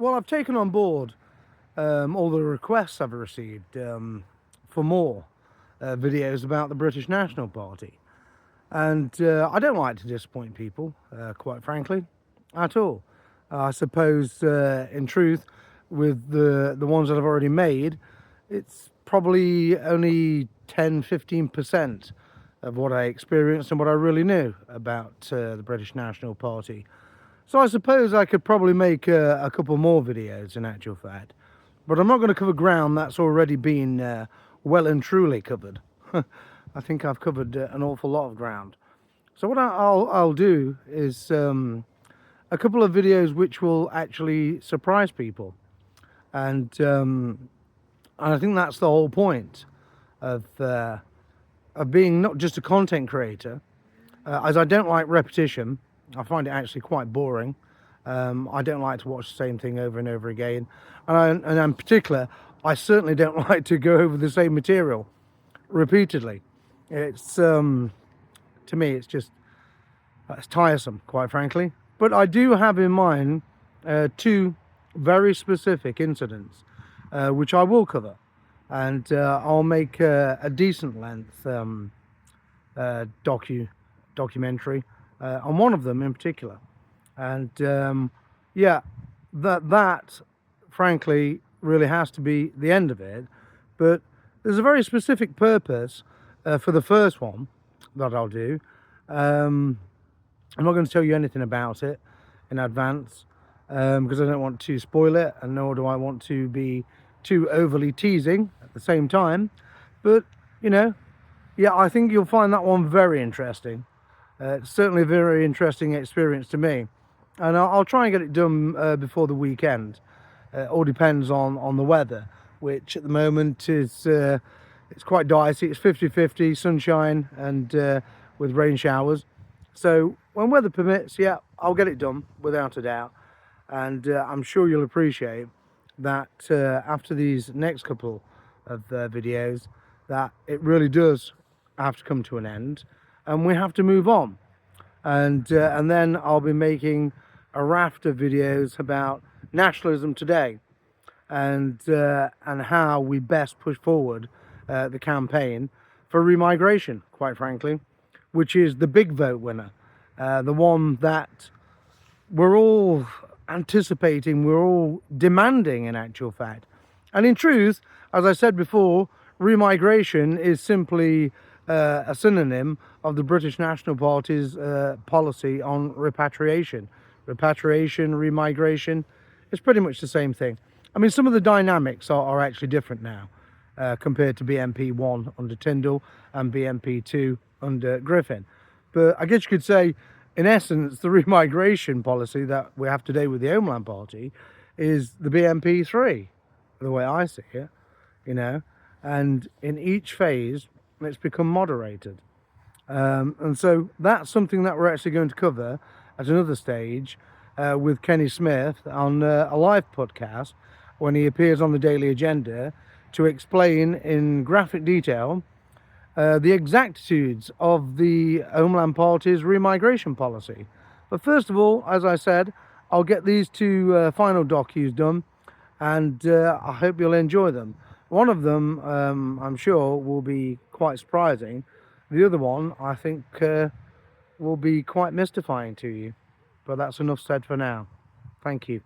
Well, I've taken on board all the requests I've received for more videos about the British National Party. And I don't like to disappoint people, quite frankly, at all. I suppose, in truth, with the ones that I've already made, it's probably only 10–15% of what I experienced and what I really knew about the British National Party. So I suppose I could probably make a couple more videos in actual fact, but I'm not going to cover ground that's already been well and truly covered. I think I've covered an awful lot of ground. So what I'll do is a couple of videos which will actually surprise people, and I think that's the whole point of being not just a content creator, as I don't like repetition. I find it actually quite boring. I don't like to watch the same thing over and over again. And in particular, I certainly don't like to go over the same material repeatedly. It's, to me, it's tiresome, quite frankly. But I do have in mind two very specific incidents, which I will cover. And I'll make a decent length documentary on one of them in particular. And yeah, that frankly really has to be the end of it. But there's a very specific purpose for the first one that I'll do. I'm not going to tell you anything about it in advance because I don't want to spoil it, and nor do I want to be too overly teasing at the same time. But you know, yeah, I think you'll find that one very interesting. It's certainly a very interesting experience to me, and I'll try and get it done before the weekend. All depends on the weather, which at the moment is it's quite dicey. It's 50-50 sunshine and with rain showers. So when weather permits, yeah, I'll get it done without a doubt. And I'm sure you'll appreciate that after these next couple of videos, that it really does have to come to an end, and we have to move on. And then I'll be making a raft of videos about nationalism today, and how we best push forward the campaign for remigration, quite frankly, which is the big vote winner, the one that we're all anticipating, we're all demanding in actual fact. And in truth, as I said before, remigration is simply a synonym of the British National Party's policy on repatriation. Repatriation, remigration, it's pretty much the same thing. I mean, some of the dynamics are actually different now compared to BNP 1 under Tyndall and BNP 2 under Griffin. But I guess you could say, in essence, the remigration policy that we have today with the Homeland Party is the BNP 3, the way I see it, you know. And in each phase, it's become moderated. And so that's something that we're actually going to cover at another stage with Kenny Smith on a live podcast when he appears on the Daily Agenda to explain in graphic detail the exactitudes of the Homeland Party's remigration policy. But first of all, as I said, I'll get these two final docus done, and I hope you'll enjoy them. One of them, I'm sure, will be quite surprising. The other one, I think, will be quite mystifying to you. But that's enough said for now. Thank you.